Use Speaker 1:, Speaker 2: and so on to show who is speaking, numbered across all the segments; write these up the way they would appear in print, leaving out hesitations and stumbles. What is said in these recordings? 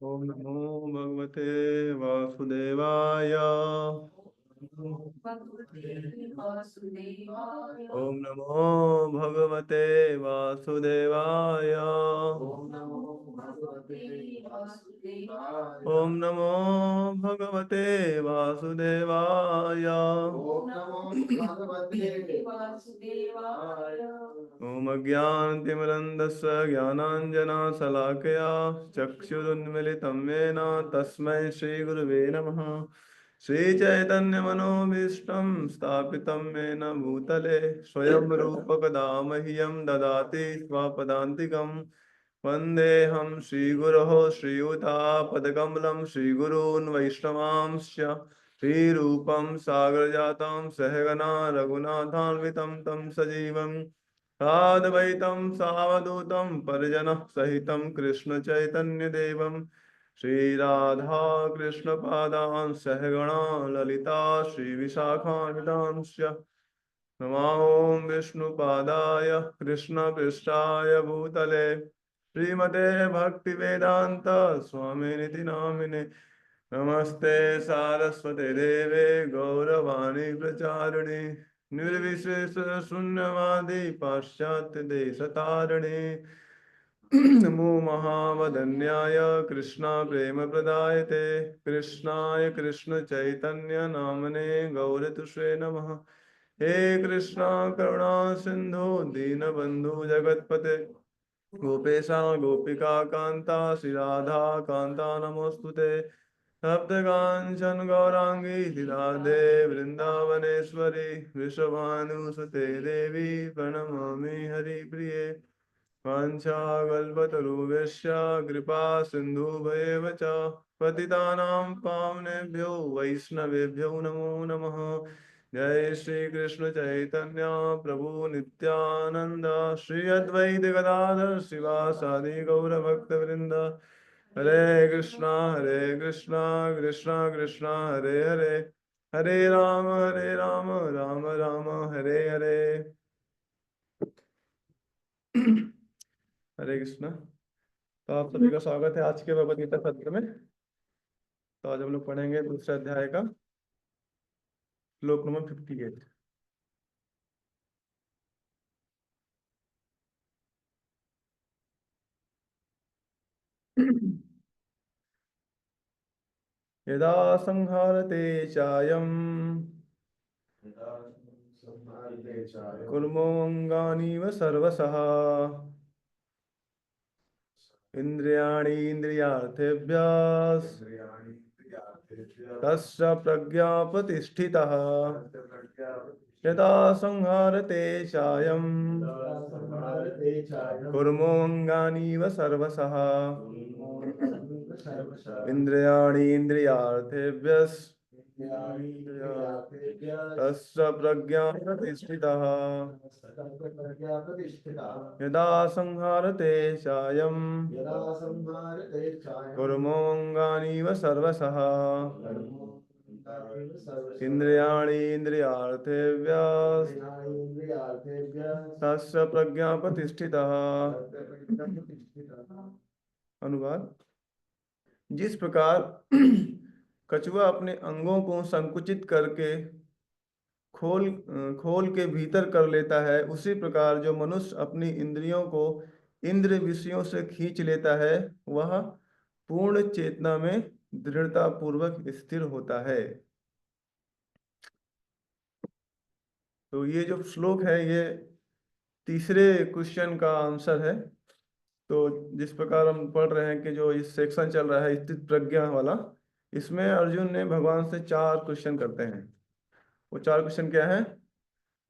Speaker 1: ओम नमो भगवते वासुदेवाय। ओम नमो भगवते वासुदेवाय। ओम नमो भगवते वासुदेवाय। ओम अज्ञानतिमिरन्धस्य ज्ञानाञ्जनशलाकया चक्षुरुन्मिलितं येन तस्मै श्रीगुरुवे नमः। श्रीचैतन्यमनोभीष्टं स्थापितं येन भूतले स्वयं रूपकदा मह्यं ददाति स्वपदान्तिकम्। वन्देऽहं श्रीगुरोः श्रीयुतापदकमलं श्रीगुरून् वैष्णवांश्च श्रीरूपं सागरजातं सहगना रघुनाथान्वितं तं सजीवं साद्वैतं सावधूतं परिजनः सहितं कृष्णचैतन्यदेवं श्रीराधा कृष्णपादान् सहगणा ललिता श्रीविशाखान्वितांश्च नमो विष्णुपादाय कृष्णपृष्ठाय भूतले श्रीमते भक्तिवेदांत स्वामिनिति नामिने नमस्ते सारस्वते देवे गौरवाणी प्रचारिणे निर्विशेष शून्यवादी पाश्चात्य देशतारिणे नमो महावदन्याय कृष्णा प्रेम प्रदायते कृष्णाय कृष्ण चैतन्य नामने गौरतुषे नमः। हे कृष्णा करुणा सिंधु दीनबंधु जगतपते गोपेशा गोपिका कांता श्री राधा कांता नमोस्तुते सप्तकांचन गौरांगी राधे वृंदावनेश्वरी वृषभानुसुते देवी प्रणमामि हरिप्रिये वाञ्छाकल्पतरुभ्यश्च कृपा सिन्धुभ्येव च पतितानां पावनेभ्यो वैष्णवेभ्यो नमो नमः। जय श्री कृष्ण चैतन्य प्रभु नित्यानंद श्री अद्वैत गदाधर शिवासादि गौर भक्त वृंद हरे कृष्णा कृष्णा कृष्णा हरे हरे हरे राम राम राम हरे हरे। हरे कृष्णा। तो आप सभी का स्वागत है आज के भगवद गीता सत्र में। तो आज हम लोग पढ़ेंगे दूसरे अध्याय का श्लोक नंबर 58। यदा संहारते चायं कुर्मोऽङ्गानीव सर्वशः इन्द्रियाणीन्द्रियार्थेभ्यः तस्य प्रज्ञा प्रतिष्ठितः। यदा संहारते चायं कुर्मोऽङ्गानीव सर्वशः इन्द्रियाणीन्द्रियार्थेभ्यः तस्य प्रज्ञा प्रतिष्ठितः। यदा संहारते चायं कुर्मोऽङ्गानीव सर्वशः इन्द्रियाणीन्द्रियार्थेभ्यः तस्य प्रज्ञा प्रतिष्ठितः। अनुवाद। जिस प्रकार कछुआ अपने अंगों को संकुचित करके खोल खोल के भीतर कर लेता है, उसी प्रकार जो मनुष्य अपनी इंद्रियों को इंद्र विषयों से खींच लेता है वह पूर्ण चेतना में दृढ़ता पूर्वक स्थिर होता है। तो ये जो श्लोक है ये तीसरे क्वेश्चन का आंसर है। तो जिस प्रकार हम पढ़ रहे हैं कि जो इस सेक्शन चल रहा है स्थित प्रज्ञा वाला, इसमें अर्जुन ने भगवान से 4 क्वेश्चन करते हैं। वो 4 क्वेश्चन क्या है?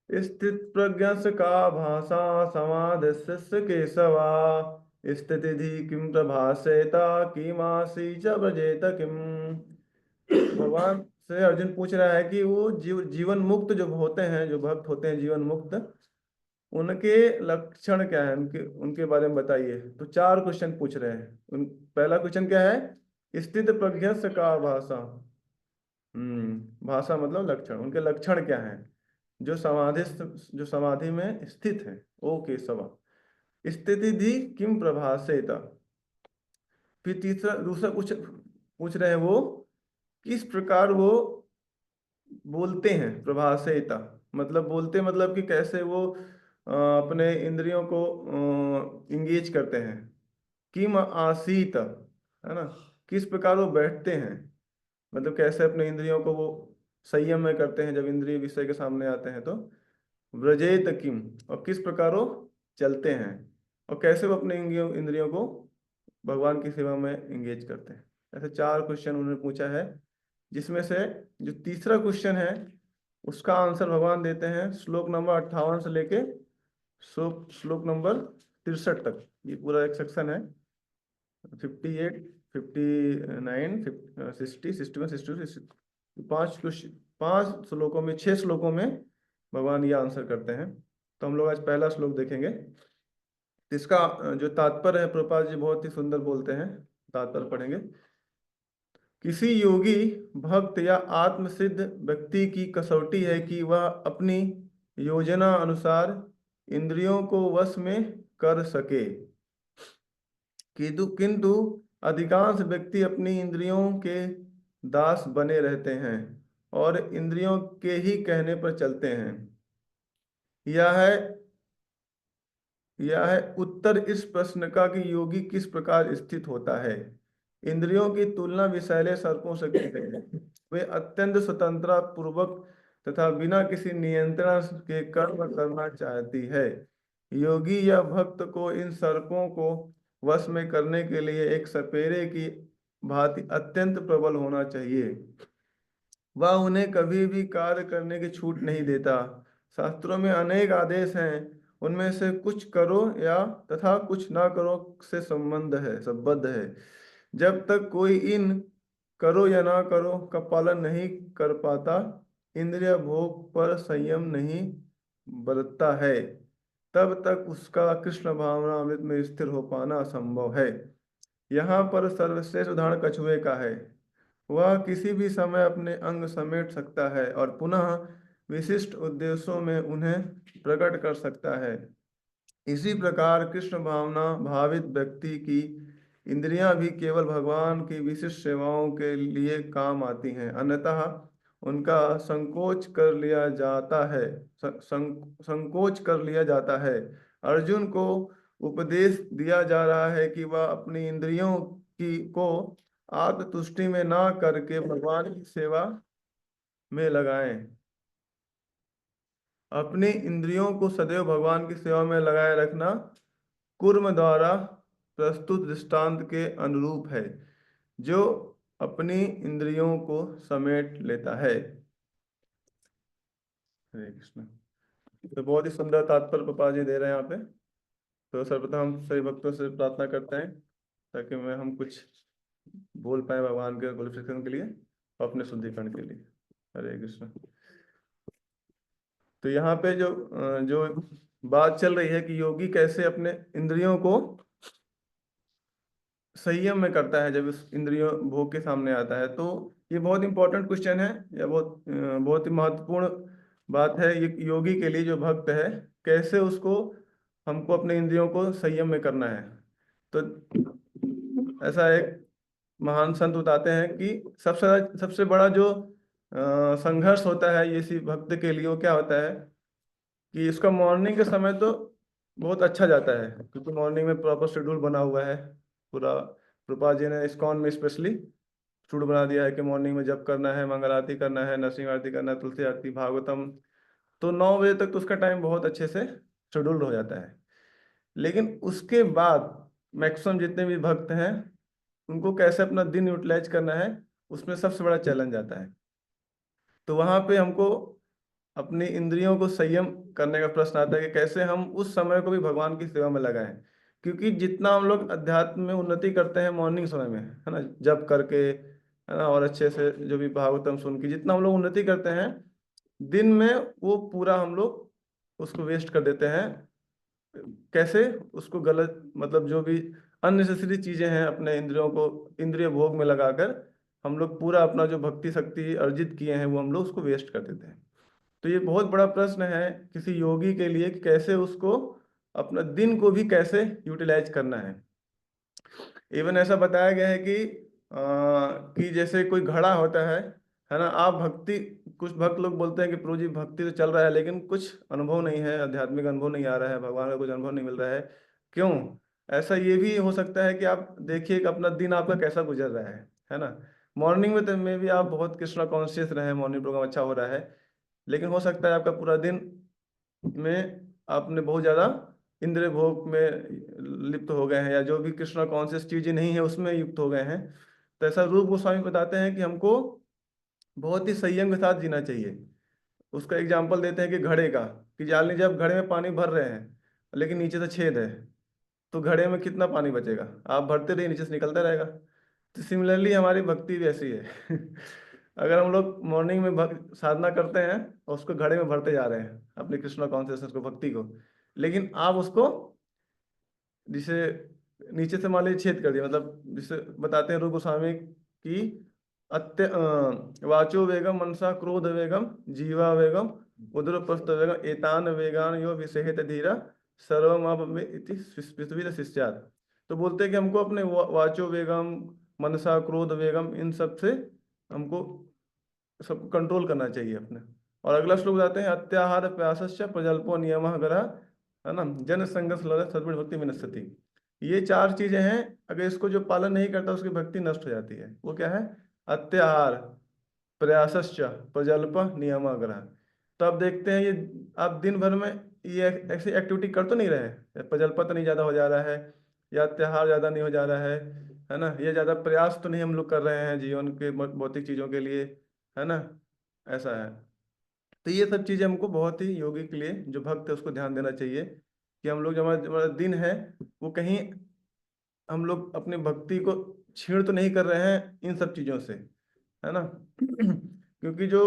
Speaker 1: स्थित प्रज्ञस्य का भाषा समाधिस्य केशवा स्थिति किम प्रभासेता किमासी च व्रजेत किम। भगवान से अर्जुन पूछ रहा है कि वो जीवन मुक्त जो होते हैं, जो भक्त होते हैं जीवन मुक्त, उनके लक्षण क्या है, उनके उनके बारे में बताइए। तो 4 क्वेश्चन पूछ रहे हैं। पहला क्वेश्चन क्या है? स्थित प्रज्ञस्य का भाषा। भाषा मतलब लक्षण। उनके लक्षण क्या हैं? जो समाधि में स्थित है। ओ केशवा स्थिति धी किम प्रभासेत। फिर तीसरा दूसरा पूछ पूछ रहे हैं वो किस प्रकार वो बोलते हैं प्रभाषेता, मतलब बोलते मतलब कि कैसे वो अपने इंद्रियों को इंगेज करते हैं। किम आसीत, है ना, किस प्रकार वो बैठते हैं, मतलब कैसे अपने इंद्रियों को वो संयम में करते हैं जब इंद्रिय विषय के सामने आते हैं तो। व्रजेत किम, और किस प्रकार वो चलते हैं, और कैसे वो अपने इंद्रियों इंद्रियों को भगवान की सेवा में एंगेज करते हैं। ऐसे चार क्वेश्चन उन्होंने पूछा है, जिसमें से जो तीसरा क्वेश्चन है उसका आंसर भगवान देते हैं श्लोक नंबर 58 से लेके श्लोक नंबर 63 तक। ये पूरा एक सेक्शन है, 58, 59, 60, 61, 62, पांच क्वेश्चन, 5 श्लोकों में, 6 श्लोकों में भगवान ये आंसर करते हैं। तो हम लोग आज पहला श्लोक देखेंगे। तो इसका जो तात्पर्य है, प्रभुपाद जी बहुत ही सुंदर बोलते हैं, तात्पर्य पढ़ेंगे। किसी योगी भक्त या आत्मसिद्ध व्यक्ति की कसौटी है कि वह अपनी योजना अनुसार इंद्रियों को वश में कर सके, किंतु अधिकांश व्यक्ति अपनी इंद्रियों के दास बने रहते हैं और इंद्रियों के ही कहने पर चलते हैं। यह है यह है उत्तर इस प्रश्न का कि योगी किस प्रकार स्थित होता है। इंद्रियों की तुलना विषैले सर्पों से की गई है। वे अत्यंत स्वतंत्रता पूर्वक तथा बिना किसी नियंत्रण के कर्म करना चाहती है। योगी या भक्त को इन सर्पों को वश में करने के लिए एक सपेरे की भांति अत्यंत प्रबल होना चाहिए। वह उन्हें कभी भी कार्य करने की छूट नहीं देता। शास्त्रों में अनेक आदेश हैं, उनमें से कुछ करो या तथा कुछ ना करो से संबद्ध है। जब तक कोई इन करो या ना करो का पालन नहीं कर पाता, इंद्रिय भोग पर संयम नहीं बरतता है, तब तक उसका कृष्ण भावना अमृत में स्थिर हो पाना असंभव है। यहाँ पर सर्वश्रेष्ठ उदाहरण कछुए का है। वह किसी भी समय अपने अंग समेट सकता है और पुनः विशिष्ट उद्देश्यों में उन्हें प्रकट कर सकता है। इसी प्रकार कृष्ण भावना भावित व्यक्ति की इंद्रियां भी केवल भगवान की विशिष्ट सेवाओं के लिए काम आती हैं, अन्यथा उनका संकोच कर लिया जाता है संकोच कर लिया जाता है। अर्जुन को उपदेश दिया जा रहा है कि वह अपनी इंद्रियों की को आत्मतुष्टि में ना करके भगवान की सेवा में लगाएं। अपनी इंद्रियों को सदैव भगवान की सेवा में लगाए रखना कुर्म द्वारा प्रस्तुत दृष्टांत के अनुरूप है, जो अपनी इंद्रियों को समेट लेता है। हरे कृष्ण। तो बहुत ही सुंदर तात्पर्य पापा जी दे रहे हैं यहाँ पे। तो सर्वप्रथम हम सभी भक्तों से प्रार्थना करते हैं ताकि मैं हम कुछ बोल पाए भगवान के ग्लोरिफिकेशन के लिए और अपने शुद्धिकरण के लिए। हरे कृष्ण। तो यहाँ पे जो बात चल रही है कि योगी कैसे अपने इंद्रियों को संयम में करता है जब इस इंद्रियों भोग के सामने आता है। तो ये बहुत इंपॉर्टेंट क्वेश्चन है, या बहुत ही महत्वपूर्ण बात है ये योगी के लिए, जो भक्त है कैसे उसको हमको अपने इंद्रियों को संयम में करना है। तो ऐसा एक महान संत बताते हैं कि सबसे बड़ा जो संघर्ष होता है ये इसी भक्त के लिए, वो क्या होता है कि इसका मॉर्निंग के समय तो बहुत अच्छा जाता है, क्योंकि मॉर्निंग में प्रॉपर शेड्यूल बना हुआ है पूरा। रूपा जी ने इस्कॉन में स्पेशली शेड्यूल बना दिया है कि मॉर्निंग में जप करना है, मंगल आरती करना है, नरसिंह आरती करना है, तुलसी आरती, भागवतम। तो 9 बजे तक तो उसका टाइम बहुत अच्छे से शेड्यूल्ड हो जाता है। लेकिन उसके बाद मैक्सिमम जितने भी भक्त हैं उनको कैसे अपना दिन यूटिलाइज करना है, उसमें सबसे बड़ा चैलेंज आता है। तो वहां पे हमको अपनी इंद्रियों को संयम करने का प्रश्न आता है कि कैसे हम उस समय को भी भगवान की सेवा में लगाएं। क्योंकि जितना हम लोग अध्यात्म में उन्नति करते हैं मॉर्निंग समय में, है ना, जप करके, है ना, और अच्छे से जो भी भागवतम सुन के जितना हम लोग उन्नति करते हैं, दिन में वो पूरा हम लोग उसको वेस्ट कर देते हैं। कैसे उसको गलत, मतलब जो भी अननेसेसरी चीजें हैं अपने इंद्रियों को इंद्रिय भोग में लगाकर हम लोग पूरा अपना जो भक्ति शक्ति अर्जित किए हैं वो हम लोग उसको वेस्ट कर देते हैं। तो ये बहुत बड़ा प्रश्न है किसी योगी के लिए कि कैसे उसको अपना दिन को भी कैसे यूटिलाइज करना है। इवन ऐसा बताया गया है कि जैसे कोई घड़ा होता है ना, आप भक्ति, कुछ भक्त लोग बोलते हैं कि प्रभु जी भक्ति तो चल रहा है लेकिन कुछ अनुभव नहीं है, आध्यात्मिक अनुभव नहीं आ रहा है, भगवान का कुछ अनुभव नहीं मिल रहा है। क्यों? ऐसा ये भी हो सकता है कि आप देखिए कि अपना दिन आपका कैसा गुजर रहा है ना। मॉर्निंग में तो में भी आप बहुत कृष्णा कॉन्शियस रहे, मॉर्निंग प्रोग्राम अच्छा हो रहा है, लेकिन हो सकता है आपका पूरा दिन में आपने बहुत ज़्यादा इंद्रिय भोग में लिप्त हो गए हैं, या जो भी कृष्णा कॉन्शियस चीजें नहीं है उसमें युक्त हो गए हैं। तो ऐसा रूप गोस्वामी बताते हैं कि हमको बहुत ही संयम के साथ जीना चाहिए। उसका एग्जाम्पल देते हैं कि घड़े का, कि जान लीजिए आप घड़े में पानी भर रहे हैं लेकिन नीचे से छेद है, तो घड़े में कितना पानी बचेगा? आप भरते रहिए, नीचे से निकलता रहेगा। तो सिमिलरली हमारी भक्ति भी ऐसी है। अगर हम लोग मॉर्निंग में साधना करते हैं और उसको घड़े में भरते जा रहे हैं अपने कृष्णा कॉन्शियसनेस को, भक्ति को, लेकिन आप उसको जिसे नीचे से मान लीजिए छेद कर दिया, मतलब जिसे बताते हैं रूप गोस्वामी की वाचो वेगम मनसा क्रोध वेगम जीवा वेगम उदरप्रस्थ वेगम एतान वेगान यो विषेहित धीरा सर्वम इति शिष्यात। तो बोलते हैं कि हमको अपने वाचो वेगम, मनसा क्रोध वेगम, इन सब से हमको सबको कंट्रोल करना चाहिए अपने। और अगला श्लोक बताते हैं अत्याहार प्यासश्च प्रजल्पो नियमः ग्रह, है ना, जन संग सद्गुण भक्ति विनश्यति। ये चार चीजें हैं, अगर इसको जो पालन नहीं करता उसकी भक्ति नष्ट हो जाती है। वो क्या है? अत्याहार, प्रयासश्च, प्रजल्प, नियमाग्रह। तो आप देखते हैं ये आप दिन भर में ये ऐसी एक्टिविटी कर तो नहीं रहे हैं, प्रजल्प तो नहीं ज्यादा हो जा रहा है, या त्योहार ज्यादा नहीं हो जा रहा है ना, ये ज्यादा प्रयास तो नहीं हम लोग कर रहे हैं जीवन के भौतिक चीजों के लिए, है ना, ऐसा है। तो ये सब चीजें हमको बहुत ही योगी के लिए जो भक्त है उसको ध्यान देना चाहिए कि हम लोग जो हमारा हमारा दिन है वो कहीं हम लोग अपनी भक्ति को छीण तो नहीं कर रहे हैं इन सब चीजों से, है ना। क्योंकि जो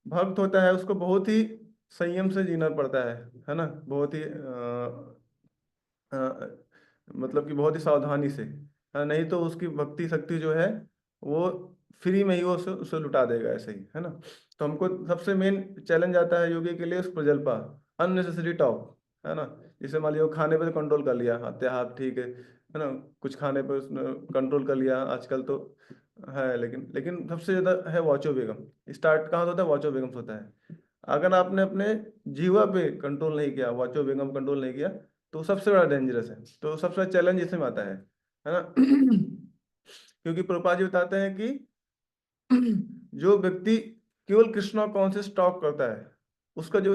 Speaker 1: भक्त होता है उसको बहुत ही संयम से जीना पड़ता है ना, बहुत ही मतलब कि बहुत ही सावधानी से, नहीं तो उसकी भक्ति शक्ति जो है वो फ्री में ही वो उसे लुटा देगा ऐसे ही, है ना। तो हमको सबसे मेन चैलेंज आता है योगी के लिए उस प्रजल्पा, अननेसेसरी टॉक, है ना। जैसे मान लिया कंट्रोल कर लिया, हाँ त्योहार ठीक है ना, कुछ खाने पे उसने कंट्रोल कर लिया आजकल तो है, लेकिन लेकिन सबसे ज्यादा है वाचो बेगम। स्टार्ट कहाँ से होता है? वाचो बेगम से होता है। अगर आपने अपने जीवा पे कंट्रोल नहीं किया, वाचो बेगम कंट्रोल नहीं किया, तो सबसे बड़ा डेंजरस है। तो सबसे बड़ा चैलेंज इसमें आता है ना। क्योंकि प्रभुपाद जी बताते हैं कि जो व्यक्ति केवल कृष्णा कॉन्शियस टॉक करता है उसका जो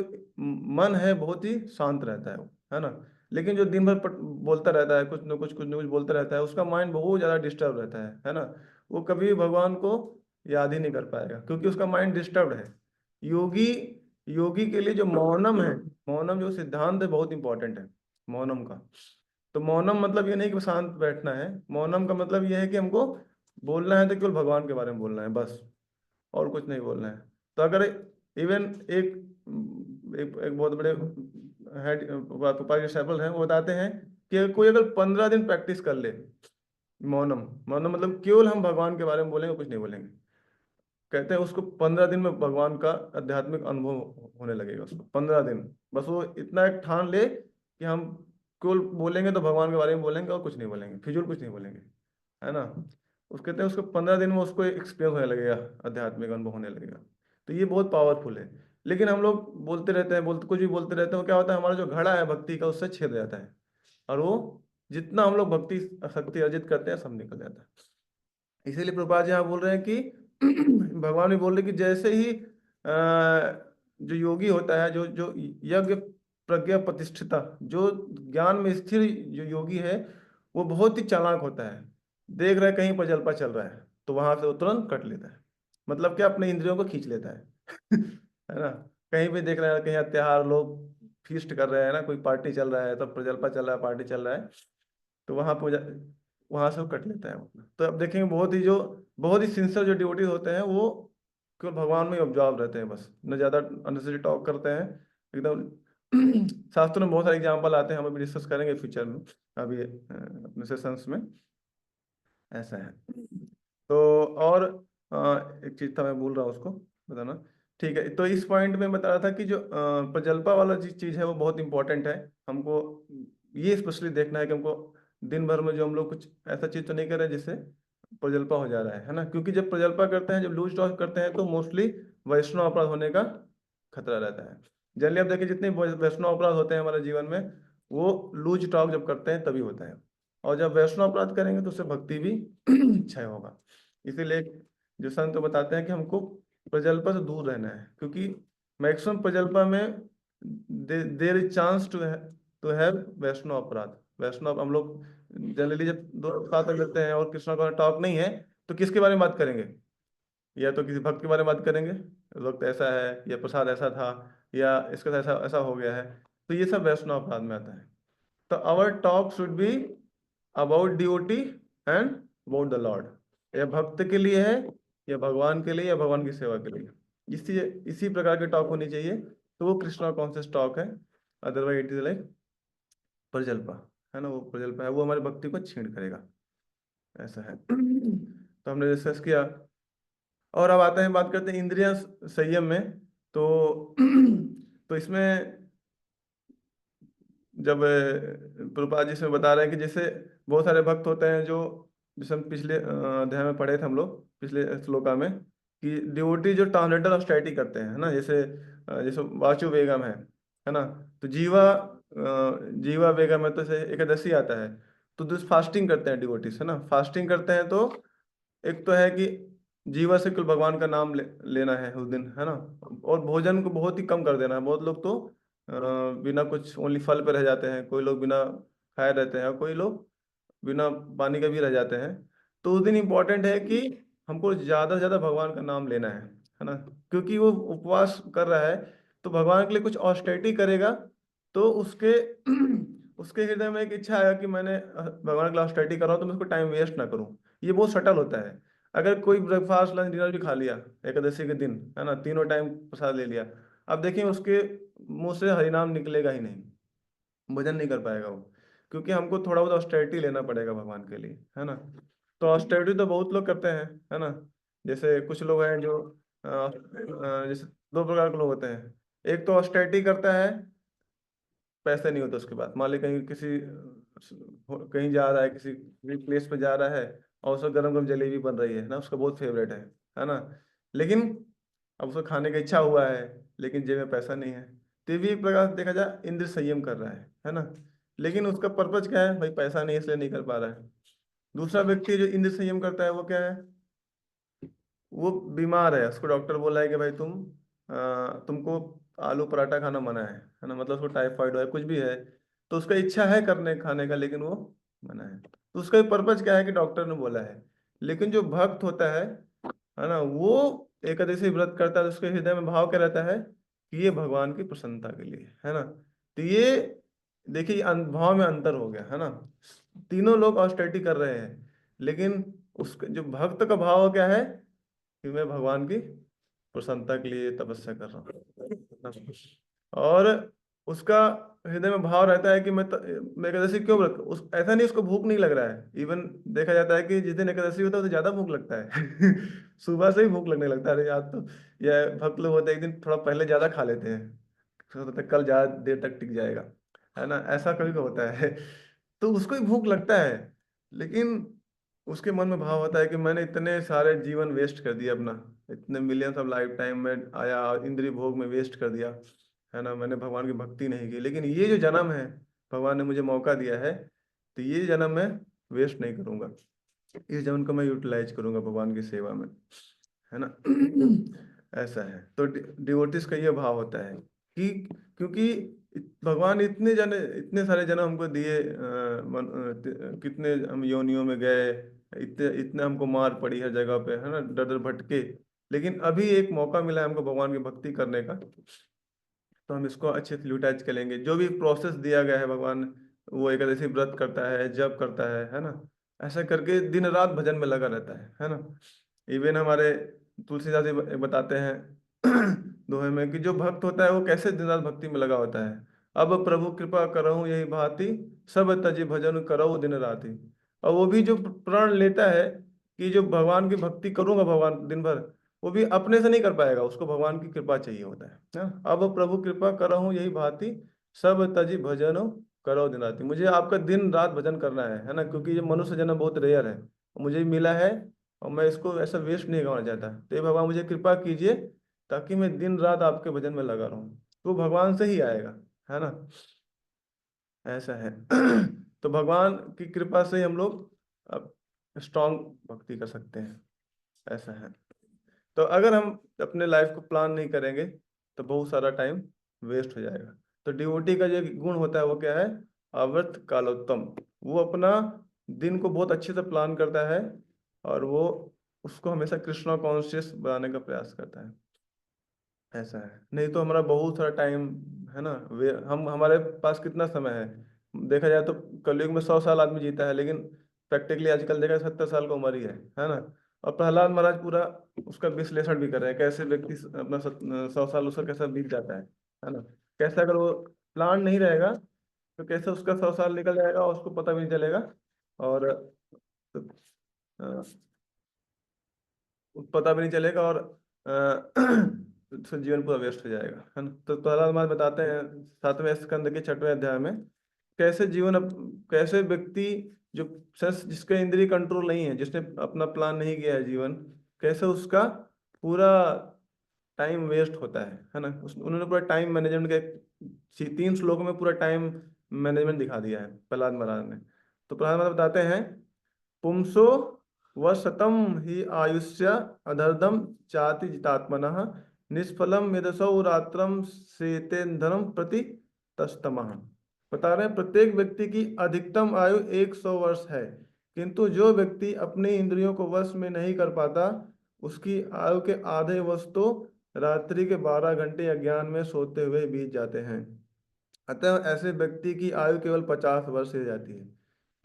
Speaker 1: मन है बहुत ही शांत रहता है ना। लेकिन जो दिन भर बोलता रहता है, कुछ न कुछ बोलता रहता है, उसका माइंड बहुत ज्यादा डिस्टर्ब रहता है ना। वो कभी भगवान को याद ही नहीं कर पाएगा क्योंकि उसका माइंड डिस्टर्ब है। योगी योगी के लिए जो मौनम है, मौनम जो सिद्धांत है बहुत इंपॉर्टेंट है मौनम का। तो मौनम मतलब ये नहीं कि शांत बैठना है, मौनम का मतलब ये है कि हमको बोलना है तो केवल भगवान के बारे में बोलना है बस, और कुछ नहीं बोलना है। तो अगर इवन एक बहुत बड़े हेड पापा के डिसाइपल हैं, वो बताते हैं कि कोई अगर 15 दिन प्रैक्टिस कर ले मौनम, मौनम मतलब केवल हम भगवान के बारे में बोलेंगे, कुछ नहीं बोलेंगे, कहते हैं उसको 15 दिन में भगवान का आध्यात्मिक अनुभव होने लगेगा उसको। 15 दिन बस वो इतना एक ठान ले कि हम केवल बोलेंगे तो भगवान के बारे में बोलेंगे और कुछ नहीं बोलेंगे, फिजूल कुछ नहीं बोलेंगे, है ना। उस कहते हैं उसको 15 दिन में उसको एक्सपीरियंस होने लगेगा, आध्यात्मिक अनुभव होने लगेगा। तो ये बहुत पावरफुल है। लेकिन हम लोग बोलते रहते हैं, बोलते कुछ भी बोलते रहते हैं, क्या होता है हमारा जो घड़ा है भक्ति का उससे छेद जाता है, और वो जितना हम लोग भक्ति शक्ति अर्जित करते हैं सब निकल जाता है। इसीलिए प्रभुपाद जी यहाँ बोल रहे हैं कि भगवान भी बोल रहे कि जैसे ही जो योगी होता है, जो जो यज्ञ प्रज्ञा प्रतिष्ठिता, जो ज्ञान में स्थिर जो योगी है, वो बहुत ही चालाक होता है। देख रहा है कहीं पर जलपा चल रहा है तो वहां से वो तुरंत कट लेता है, मतलब क्या अपने इंद्रियों को खींच लेता है। है ना। कहीं भी देख रहा है, कहीं त्योहार लोग फीस्ट कर रहे हैं ना, कोई पार्टी चल रहा है, तब प्रजल्पा चल रहा है, पार्टी चल रहा है, तो वहां से वो कट लेता है वो। तो अब देखेंगे बहुत ही सिंसियर जो डिवोटीज होते हैं वो केवल भगवान में ऑब्जॉर्व रहते हैं बस, न ज्यादा अननेसेसरी टॉक करते हैं एकदम। शास्त्रों में बहुत सारे एग्जाम्पल आते हैं, हम अभी डिस्कस करेंगे फ्यूचर में, अभी अपने सेशंस में, ऐसा है। तो और एक चीज था मैं भूल रहा हूँ उसको बताना। ठीक है, तो इस पॉइंट में बता रहा था कि जो प्रजल्पा वाला चीज है वो बहुत इंपॉर्टेंट है हमको। ये स्पेशली देखना है कि हमको दिन भर में जो हम लोग कुछ ऐसा चीज तो नहीं कर रहे जिससे प्रजल्पा हो जा रहा है ना। क्योंकि जब प्रजल्पा करते हैं, जब लूज टॉर्क करते हैं, तो मोस्टली वैष्णव अपराध होने का खतरा रहता है। जनरली आप देखिए जितने वैष्णव अपराध होते हैं हमारे जीवन में, वो लूज टॉक जब करते हैं तभी होता है। और जब वैष्णव अपराध करेंगे तो उससे भक्ति भी क्षय होगा। इसीलिए जो संत बताते हैं कि हमको प्रजल्पा से दूर रहना है, क्योंकि मैक्सिमम प्रजल्पा में there is chance to have Vaishnava अपराध। वैष्णव हम लोग जनरली जब दो साथ में मिलते हैं और कृष्णा का टॉक नहीं है, तो किसके बारे में बात करेंगे? या तो किसी भक्त के बारे में बात करेंगे, वक्त ऐसा है, या प्रसाद ऐसा था, या इसका ऐसा ऐसा हो गया है। तो ये सब वैष्णव अपराध में आता है। तो our talk should be about duty and about the Lord. या भक्त के लिए है, या भगवान के लिए, या भगवान की सेवा के लिए। इसी इसी प्रकार की टॉक होनी चाहिए, तो वो कृष्णा कॉन्शियस टॉक है। Otherwise it is like prajalpa, है ना, वो प्रजल्पा है, वो हमारी भक्ति को छीण करेगा, ऐसा है। तो हमने डिस्कस किया। और अब आते हैं, बात करते हैं इंद्रिय संयम में। तो तो इसमें जब प्रभुपाद जी इसमें बता रहे हैं कि जैसे बहुत सारे भक्त होते हैं जो, जैसे हम पिछले अध्याय में पढ़े थे हम लोग, पिछले श्लोका में, कि डिवोटी जो ट्रांसलेटर ऑस्टेरिटी करते हैं, है ना, जैसे जैसे वाचु वेगम है ना। तो जीवा वेगम है, तो जैसे एकादशी आता है, तो दूसरी फास्टिंग करते हैं डिवोटीज, है ना, फास्टिंग करते हैं। तो एक तो है कि जीवा से कुल भगवान का नाम लेना है उस दिन, है ना। और भोजन को बहुत ही कम कर देना है। बहुत लोग तो बिना कुछ ओनली फल पे रह जाते हैं, कोई लोग बिना खाए रहते हैं, और कोई लोग बिना पानी का भी रह जाते हैं। तो उस दिन इम्पोर्टेंट है कि हमको ज़्यादा से ज़्यादा भगवान का नाम लेना है ना। क्योंकि वो उपवास कर रहा है, तो भगवान के लिए कुछ ऑस्टेरिटी करेगा, तो उसके उसके हृदय में एक इच्छा आएगा कि मैंने भगवान के लिए ऑस्टेरिटी कर रहा हूँ, तो मैं उसको टाइम वेस्ट ना करूँ। ये बहुत सटल होता है। अगर कोई ब्रेकफास्ट लंच डिनर भी खा लिया एकादशी के दिन, है ना, तीनों टाइम प्रसाद ले लिया, अब देखिए उसके मुंह से हरिनाम निकलेगा ही नहीं, भजन नहीं कर पाएगा वो। क्योंकि हमको थोड़ा बहुत ऑस्टेरिटी लेना पड़ेगा भगवान के लिए, है ना। तो ऑस्टेरिटी तो बहुत लोग करते हैं, है ना। जैसे कुछ लोग हैं जो जैसे दो प्रकार के लोग होते हैं। एक तो ऑस्टेरिटी करता है, पैसे नहीं होते उसके बाद, मान ली कहीं किसी कहीं जा रहा है, किसी प्लेस पे जा रहा है, और उसको गरम गरम जलेबी बन रही है ना, उसका बहुत फेवरेट है ना। लेकिन अब उसको खाने का इच्छा हुआ है, लेकिन जेब में पैसा नहीं है। तो ये भी एक प्रकार से देखा जाए इंद्र संयम कर रहा है ना। लेकिन उसका पर्पज क्या है? भाई पैसा नहीं है, इसलिए नहीं कर पा रहा है। दूसरा व्यक्ति जो इंद्र संयम करता है, वो क्या है? वो बीमार है, उसको डॉक्टर बोला है कि भाई तुमको आलू पराठा खाना मना है ना, मतलब उसको टाइफाइड है, कुछ भी है, तो उसका इच्छा है करने खाने का, लेकिन वो मना है। तो उसका पर्पज क्या है? कि डॉक्टर ने बोला है। लेकिन जो भक्त होता है ना, वो एकादशी व्रत करता है, तो उसके हृदय में भाव क्या रहता है? कि ये भगवान की प्रसन्नता के लिए, है ना। तो ये देखिए भाव में अंतर हो गया, है ना। तीनों लोग ऑस्टेरिटी कर रहे हैं, लेकिन उसका जो भक्त का भाव क्या है? कि मैं भगवान की प्रसन्नता के लिए तपस्या कर रहा हूँ। और उसका हृदय में भाव रहता है कि मैं एकादशी क्यों व्रत ऐसा नहीं, उसको भूख नहीं लग रहा है। इवन देखा जाता है कि जिस दिन एकादशी होता है, तो ज्यादा भूख लगता है। सुबह से ही भूख लगने लगता है, अरे यार तो या भक्त लोग होते हैं एक दिन थोड़ा पहले ज्यादा खा लेते हैं, सोचते हैं कल ज्यादा देर तक टिक जाएगा, है ना, ऐसा कभी कभी होता है। तो उसको ही भूख लगता है, लेकिन उसके मन में भाव होता है कि मैंने इतने सारे जीवन वेस्ट कर दिया अपना, इतने मिलियंस ऑफ लाइफ टाइम में आया, इंद्रिय भोग में वेस्ट कर दिया, है ना, मैंने भगवान की भक्ति नहीं की। लेकिन ये जो जन्म है, भगवान ने मुझे मौका दिया है, तो ये जन्म मैं वेस्ट नहीं करूंगा, इस जन्म को मैं यूटिलाइज करूंगा भगवान की सेवा में, है ना। ऐसा है। तो डिवोटिस का ये भाव होता है कि क्योंकि भगवान इतने सारे जन्म हमको दिए, कितने हम योनियों में गए, इतने इतने हमको मार पड़ी हर जगह पे, है ना, डर डर भटके। लेकिन अभी एक मौका मिला है हमको भगवान की भक्ति करने का, तो हम इसको अच्छे से यूटिलाइज करेंगे। जो भी प्रोसेस दिया गया है भगवान, वो एकादशी व्रत करता है, जप करता है ना, ऐसा करके दिन रात भजन में लगा रहता है ना। इवन हमारे तुलसीदास जी बताते हैं दोहे में कि जो भक्त होता है वो कैसे दिन रात भक्ति में लगा होता है। अब प्रभु कृपा करहु यही भांति, सब तजी भजन करहु दिन राति। और वो भी जो प्रण लेता है कि जो भगवान की भक्ति करूंगा भगवान दिन भर, वो भी अपने से नहीं कर पाएगा, उसको भगवान की कृपा चाहिए होता है ना। अब प्रभु कृपा करहु यही भांति, सब तजी भजन करो दिन रात। मुझे आपका दिन रात भजन करना है ना, क्योंकि ये मनुष्य जन्म बहुत रेयर है, मुझे भी मिला है, और मैं इसको ऐसा वेस्ट नहीं करना चाहता। तो ये भगवान मुझे कृपा कीजिए ताकि मैं दिन रात आपके भजन में लगा रहूं, तो भगवान से ही आएगा, है ना, ऐसा है। तो भगवान की कृपा से ही हम लोग अब स्ट्रांग भक्ति कर सकते हैं, ऐसा है। तो अगर हम अपने लाइफ को प्लान नहीं करेंगे तो बहुत सारा टाइम वेस्ट हो जाएगा। तो डिवोटी का जो गुण होता है वो क्या है? अव्रत कालोत्तम। वो अपना दिन को बहुत अच्छे से प्लान करता है, और वो उसको हमेशा कृष्णा कॉन्शियस बनाने का प्रयास करता है, ऐसा है। नहीं तो हमारा बहुत सारा टाइम, है ना, वे हम हमारे पास कितना समय है, देखा जाए तो कलयुग में 100 साल आदमी जीता है, लेकिन प्रैक्टिकली आजकल देखा 70 साल का उम्र ही है ना। और प्रहलाद महाराज पूरा उसका विश्लेषण भी कर रहे हैं, कैसे व्यक्ति अपना 100 साल उसका कैसा बीत जाता है ना। कैसे अगर वो प्लान नहीं रहेगा तो कैसे उसका 100 साल निकल जाएगा और उसको पता भी नहीं चलेगा, और पता भी नहीं चलेगा, और तो जीवन पूरा वेस्ट हो जाएगा, है ना। तो प्रहलाद महाराज बताते हैं 7वें स्कंद के 6वें अध्याय में, कैसे कैसे व्यक्ति जो जिसका इंद्रिय कंट्रोल नहीं है, जिसने अपना प्लान नहीं किया है जीवन, कैसे उसका पूरा टाइम वेस्ट होता है ना। उन्होंने पूरा टाइम मैनेजमेंट के 3 श्लोक में पूरा टाइम मैनेजमेंट दिखा दिया है प्रहलाद महाराज ने। तो प्रहलाद महाराज बताते हैं, पुंसो वशतम ही आयुष्य अधर्दम चाति जितात्मनः निष्फलम यदसौ रात्रम सेतेन्धनम प्रति तस्तमः। बता रहे हैं प्रत्येक व्यक्ति की अधिकतम आयु 100 वर्ष है, किंतु जो व्यक्ति अपनी इंद्रियों को वश में नहीं कर पाता, उसकी आयु के आधे वर्ष तो रात्रि के 12 घंटे अज्ञान में सोते हुए बीत जाते हैं। अतः ऐसे व्यक्ति की आयु केवल 50 वर्ष रह जाती है।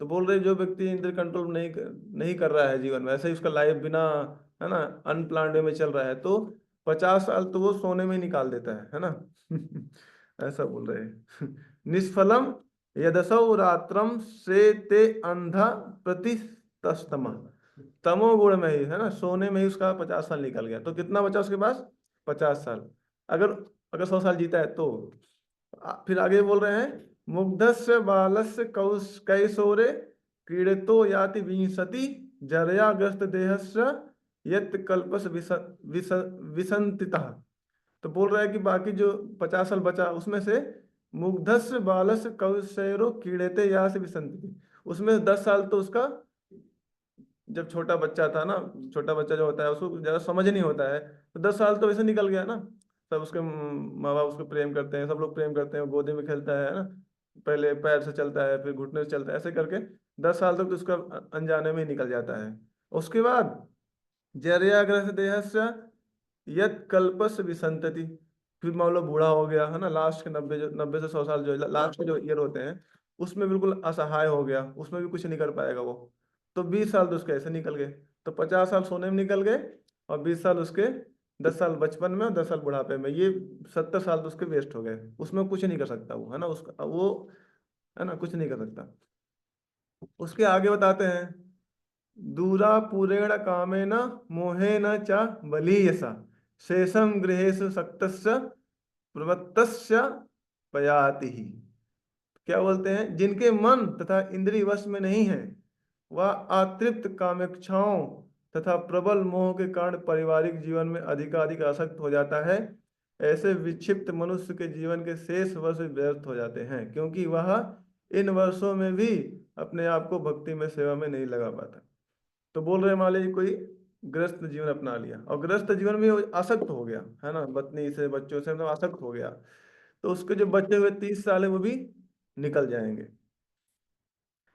Speaker 1: तो बोल रहे जो व्यक्ति इंद्रिय कंट्रोल नहीं कर रहा है जीवन में, ऐसे ही उसका लाइफ बिना, है ना, अनप्लान्ड वे में चल रहा है, तो 50 साल तो वो सोने में ही निकाल देता है ना। ऐसा बोल रहे हैं। निष्फलम यदसौ रात्रम से ते अंधा प्रति तस्तमा। तमोगुण में ही, है ना, सोने में ही उसका 50 साल निकल गया, तो कितना बचा उसके पास? 50 साल। अगर अगर 100 साल जीता है तो फिर आगे बोल रहे हैं, मुग्धस्य बालस्य कैशोरे क्रीडतो याति विंशति जरयाग्रस्त देहस्य यत् कल्पस विसंतितः। तो बोल रहा है कि बाकी जो 50 साल बचा उसमें से मुग्धस्य बालस्य कौशेरो क्रीडते या से विसंति, उसमें 10 साल तो उसका जब छोटा बच्चा था ना, छोटा बच्चा जो होता है उसको ज्यादा समझ नहीं होता है, तो 10 साल तो वैसे निकल गया ना। सब उसके माँ बाप उसको प्रेम करते हैं, सब लोग प्रेम करते हैं, वो गोदी में खेलता है ना, पहले पैर से चलता है फिर घुटने से चलता है, ऐसे करके 10 साल तक तो उसका अनजाने में ही निकल जाता है। उसके बाद जर्याग्रह देहस्य यत कल्पस विसंतति, फिर मान लो बूढ़ा हो गया, है ना, लास्ट के 90 से 100 साल जो लास्ट के जो ईयर होते हैं, उसमें बिल्कुल असहाय हो गया, उसमें भी कुछ नहीं कर पाएगा वो। तो 20 साल तो उसके ऐसे निकल गए। तो 50 साल सोने में निकल गए, और 20 साल उसके, 10 साल बचपन में और 10 साल बुढ़ापे में, ये 70 साल तो उसके वेस्ट हो गए। उसमें कुछ नहीं कर सकता वो, है ना, उसका वो, है ना, कुछ नहीं कर सकता। उसके आगे बताते हैं, दूरा पुरेण कामेन मोहेन च बलीयसा शेषम गृहेषु सक्तस्य प्रवत्तस्य पयाति ही। क्या बोलते हैं, जिनके मन तथा इंद्रिय वश में नहीं है, वह अतृप्त कामेक्षाओं तथा प्रबल मोह के कारण पारिवारिक जीवन में अधिकाधिक आसक्त हो जाता है। ऐसे विक्षिप्त मनुष्य के जीवन के शेष वर्ष व्यर्थ हो जाते हैं, क्योंकि वह इन वर्षों में भी अपने आप को भक्ति में सेवा में नहीं लगा पाता। तो बोल रहे मान लीजिए कोई गृहस्थ जीवन अपना लिया और गृहस्थ जीवन में वो आसक्त हो गया, है ना, पत्नी से बच्चों से मतलब आसक्त हो गया, तो उसके जो बचे हुए 30 साल है वो भी निकल जाएंगे,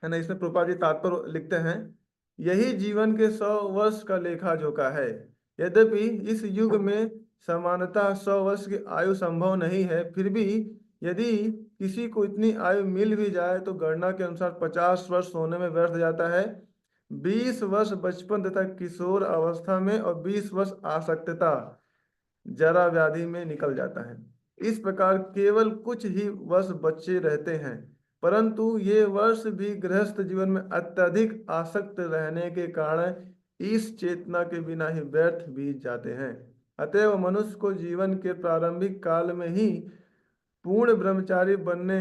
Speaker 1: है ना। इसमें प्रभुपाद जी तात्पर्य लिखते हैं, यही जीवन के 100 वर्ष का लेखा जोखा है। यद्यपि इस युग में समानतः 100 वर्ष की आयु संभव नहीं है, फिर भी यदि किसी को इतनी आयु मिल भी जाए तो गणना के अनुसार 50 वर्ष होने में व्यर्थ जाता है। 20 वर्ष बचपन तथा किशोर अवस्था में और 20 वर्ष आसक्तता जरा व्याधि में निकल जाता है। इस प्रकार केवल कुछ ही वर्ष बचे रहते हैं, परंतु ये वर्ष भी गृहस्थ जीवन में अत्यधिक आसक्त रहने के कारण इस चेतना के बिना ही व्यर्थ बीत जाते हैं। अतएव मनुष्य को जीवन के प्रारंभिक काल में ही पूर्ण ब्रह्मचारी बनने,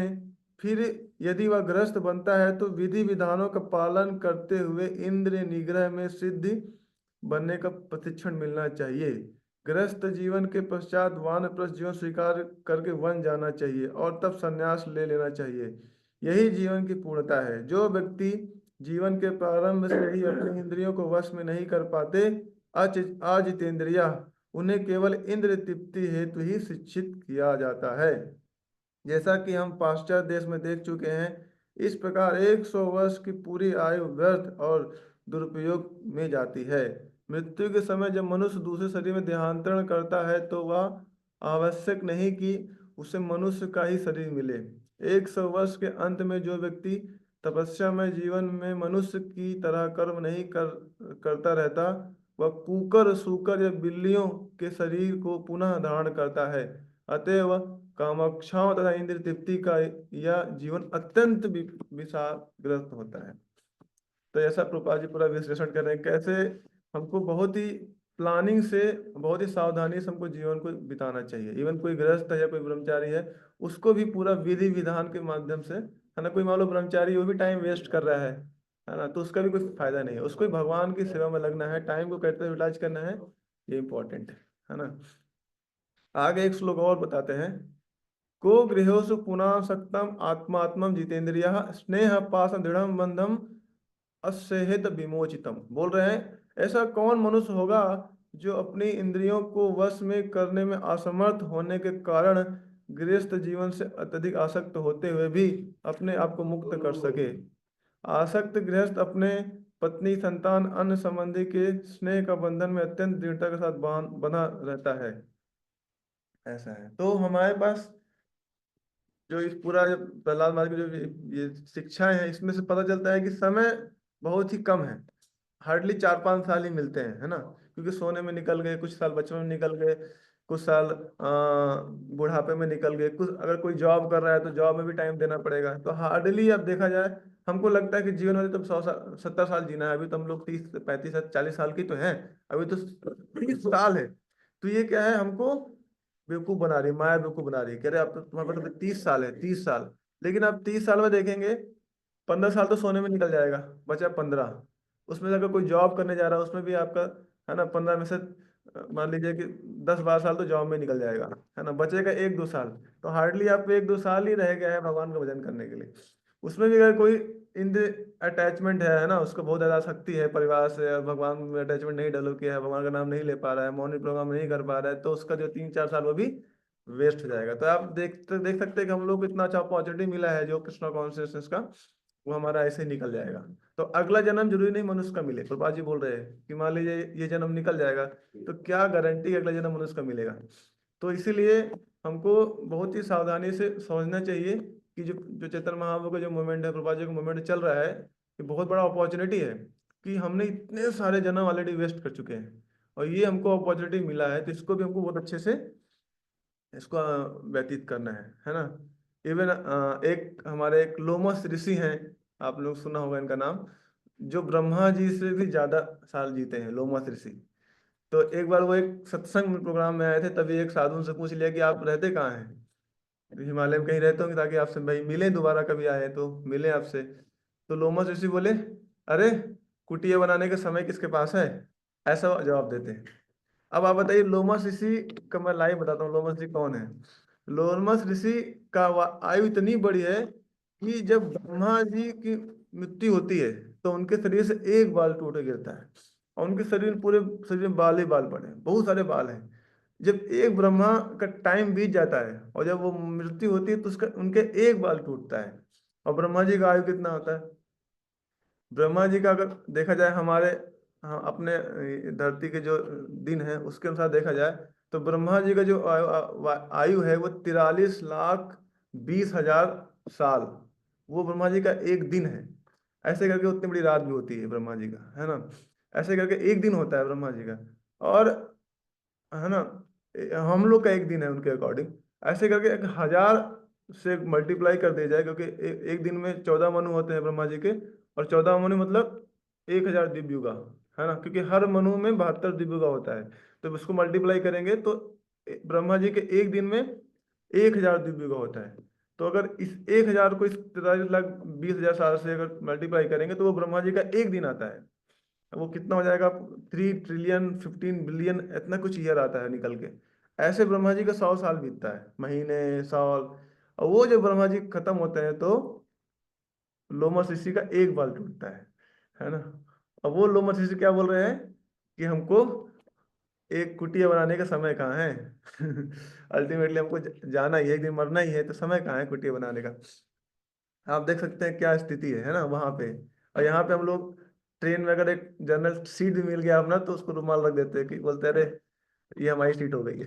Speaker 1: फिर यदि वह गृहस्थ बनता है तो विधि विधानों का पालन करते हुए इंद्रिय निग्रह में सिद्धि बनने का प्रशिक्षण मिलना चाहिए। गृहस्थ जीवन के पश्चात वानप्रस्थ जीवन स्वीकार करके वन जाना चाहिए और तब संन्यास ले लेना चाहिए। यही जीवन की पूर्णता है। जो व्यक्ति जीवन के प्रारंभ से ही अपनी इंद्रियों को वश में नहीं कर पाते, अजितेंद्रिया, उन्हें केवल इंद्रिय तृप्ति हेतु ही शिक्षित किया जाता है। जैसा कि हम पाश्चात्य देश में देख चुके हैं, इस प्रकार 100 वर्ष की पूरी आयु व्यर्थ और दुरुपयोग में जाती है। मृत्यु के समय जब मनुष्य दूसरे शरीर में देहांतरण करता है तो वह आवश्यक नहीं कि उसे मनुष्य का ही शरीर मिले। 100 वर्ष के अंत में जो व्यक्ति तपस्या में जीवन में मनुष्य की तरह कर्म नहीं करता रहता, वह कुकर, सूकर या बिल्लियों के शरीर को पुनः धारण करता है। अतएव कामाक्षाओं तथा इंद्रिय तृप्ति का यह जीवन अत्यंत विषादग्रस्त होता है। तो ऐसा प्रभुपाद जी पूरा विश्लेषण कर रहे हैं कैसे हमको बहुत ही प्लानिंग से, बहुत ही सावधानी से हमको जीवन को बिताना चाहिए। इवन कोई गृहस्थ है या कोई ब्रह्मचारी है, उसको भी पूरा विधि विधान के माध्यम से, है ना। कोई मान लो ब्रह्मचारी, वो भी टाइम वेस्ट कर रहा है ना, तो उसका भी कोई फायदा नहीं है। उसको भी भगवान की सेवा में लगना है, टाइम को कैसे यूटिलाइज करना है, ये इंपॉर्टेंट है ना। आगे एक श्लोक और बताते हैं। को गृहोसु पुनः सक्तम आत्मात्मम जितेंद्रिय स्नेह पास दृढ़ बंधम अस्सेहित विमोचितम। बोल रहे हैं ऐसा कौन मनुष्य होगा जो अपनी इंद्रियों को वश में करने में असमर्थ होने के कारण गृहस्थ जीवन से अत्यधिक आसक्त होते हुए भी अपने आप को मुक्त कर सके। आसक्त गृहस्थ अपने पत्नी, संतान, अन्य संबंधी के स्नेह का बंधन में अत्यंत दृढ़ता के साथ बंधा रहता है। ऐसा है। तो हमारे पास जो इस पूरा प्रहलाद महाराज की जो ये शिक्षाएं हैं, इसमें से पता चलता है कि समय बहुत ही कम है। हार्डली 4-5 साल ही मिलते हैं, है ना। क्योंकि सोने में निकल गए, कुछ साल बचपन में निकल गए, कुछ साल बुढ़ापे में निकल गए, कुछ अगर कोई जॉब कर रहा है तो जॉब में भी टाइम देना पड़ेगा। तो हार्डली अब देखा जाए, हमको लगता है कि जीवन में तो 100 साल 70 साल जीना है। अभी तो हम लोग 30-35-40 साल की तो हैं, अभी तो 30 साल है। तो ये क्या है, हमको बेवकूफ बना रही है, माया बेवकूफ बना रही है। कह रहे अब तो तुम्हारे पास तो 30 साल है, 30 साल। लेकिन आप 30 साल में देखेंगे 15 साल तो सोने में निकल जाएगा, बचा 15। उसमें से अगर कोई जॉब करने जा रहा है, उसमें भी आपका, है ना, 15 में से मान लीजिए कि 10-12 साल तो जॉब में निकल जाएगा, है ना। बचेगा 1-2 साल। तो हार्डली आप 1-2 साल ही रह गया है भगवान का भजन करने के लिए। उसमें भी अगर कोई इन अटैचमेंट है ना, उसको बहुत ज्यादा शक्ति है परिवार से, और भगवान में अटैचमेंट नहीं डेवलप किया है, भगवान का नाम नहीं ले पा रहा है, मॉर्निंग प्रोग्राम नहीं कर पा रहा है, तो उसका जो 3-4 साल वो भी वेस्ट हो जाएगा। तो आप देख सकते हैं कि हम लोग को इतना अच्छा अपॉर्चुनिटी मिला है जो कृष्णा कॉन्शियसनेस का, वो हमारा ऐसे ही निकल जाएगा। तो अगला जन्म जरूरी नहीं मनुष्य का मिले। प्रभुपाद जी बोल रहे हैं कि मान लीजिए ये जन्म निकल जाएगा, तो क्या गारंटी अगला जन्म मनुष्य का मिलेगा। तो इसीलिए हमको बहुत ही सावधानी से समझना चाहिए कि जो जो चैतन्य महाप्रभु का जो मूवमेंट है, प्रभुपाद जी का मूवमेंट चल रहा है, ये बहुत बड़ा अपॉर्चुनिटी है कि हमने इतने सारे जन्म ऑलरेडी वेस्ट कर चुके हैं, और ये हमको अपॉर्चुनिटी मिला है, तो इसको भी हमको बहुत अच्छे से इसको व्यतीत करना है ना। इवन एक हमारे एक लोमस ऋषि हैं, आप लोग सुना होगा इनका नाम, जो ब्रह्मा जी से भी ज्यादा साल जीते हैं, लोमस ऋषि। तो एक बार वो एक सत्संग प्रोग्राम में आए थे, तभी एक साधु से पूछ लिया कि आप रहते कहाँ हैं। तो हिमालय में कहीं रहते होंगे, ताकि आपसे भाई मिले, दोबारा कभी आए तो मिले आपसे। तो लोमस ऋषि बोले, अरे कुटिया बनाने का समय किसके पास है, ऐसा जवाब देते हैं। अब आप बताइए, लोमस ऋषि का मैं लाइव बताता हूँ, लोमस ऋषि कौन है। लोमस ऋषि का आयु इतनी बड़ी है कि जब ब्रह्मा जी की मृत्यु होती है तो उनके शरीर से एक बाल टूट के गिरता है, और उनके शरीर, पूरे शरीर में बाल ही बाल पड़े हैं, बहुत सारे बाल हैं। जब एक ब्रह्मा का टाइम बीत जाता है और जब वो मृत्यु होती है तो उसका, उनके एक बाल टूटता है। और ब्रह्मा जी का आयु कितना होता है। ब्रह्मा जी का अगर देखा जाए हमारे, हाँ, अपने धरती के जो दिन है उसके अनुसार देखा जाए, तो ब्रह्मा जी का जो आयु है वो 43,20,000 साल, वो ब्रह्मा जी का एक दिन है। ऐसे करके उतनी बड़ी रात भी होती है ब्रह्मा जी का, है ना। ऐसे करके एक दिन होता है ब्रह्मा जी का, और, है ना, हम लोग का एक दिन है उनके अकॉर्डिंग। ऐसे करके 1,000 से मल्टीप्लाई कर दिया जाए, क्योंकि एक दिन में 14 मनु होते हैं ब्रह्मा जी के, और 14 मनु मतलब 1,000 दिव्य युगा, है ना, क्योंकि हर मनु में 72 दिव्य युगा होता है। तो उसको मल्टीप्लाई करेंगे तो ब्रह्मा जी के एक दिन में 1,000 दिव्य युगा होता है। तो अगर इस 1,000 को इस 43,20,000 साल से अगर मल्टीप्लाई करेंगे तो वो ब्रह्मा जी का एक दिन आता है। वो कितना हो जाएगा, 3 ट्रिलियन 15 बिलियन इतना कुछ ईयर आता है निकल के। ऐसे ब्रह्मा जी का 100 साल बीतता है, महीने साल। और वो जब ब्रह्मा जी खत्म होते हैं तो लोमस ऋषि का एक बाल टूटता है ना। अब वो लोमस ऋषि क्या बोल रहे हैं कि हमको एक कुटिया बनाने का समय कहाँ है। अल्टीमेटली हमको जाना ही है, एक दिन मरना ही है, तो समय कहाँ है कुटिया बनाने का। आप देख सकते हैं क्या स्थिति है ना वहां पे। और यहाँ पे हम लोग ट्रेन में अगर एक जनरल सीट भी मिल गया अपना तो उसको रुमाल रख देते हैं कि बोलते हैं अरे ये हमारी सीट हो गई है।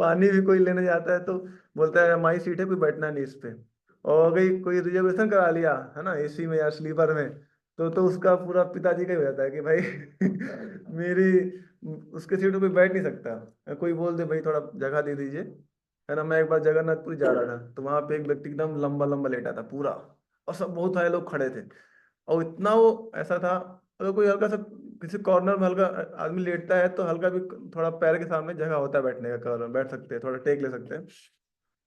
Speaker 1: पानी भी कोई लेने जाता है तो बोलता है हमारी सीट है, कोई बैठना नहीं इस पे। और अगर कोई रिजर्वेशन करा लिया है ना एसी में या स्लीपर में, तो उसका पूरा पिताजी का ही हो जाता है कि भाई मेरी उसके सीट पे कोई बैठ नहीं सकता। कोई बोल दे भाई थोड़ा जगह दे दीजिए, है ना। मैं एक बार जगन्नाथपुरी जा रहा था तो वहां पे एक व्यक्ति एकदम लंबा लंबा लेटा था पूरा, और सब बहुत सारे लोग खड़े थे। और इतना वो ऐसा था, अगर कोई हल्का सा किसी कॉर्नर में हल्का आदमी लेटता है तो हल्का भी थोड़ा पैर के सामने जगह होता है बैठने का, कॉर्नर बैठ सकते हैं, थोड़ा टेक ले सकते हैं।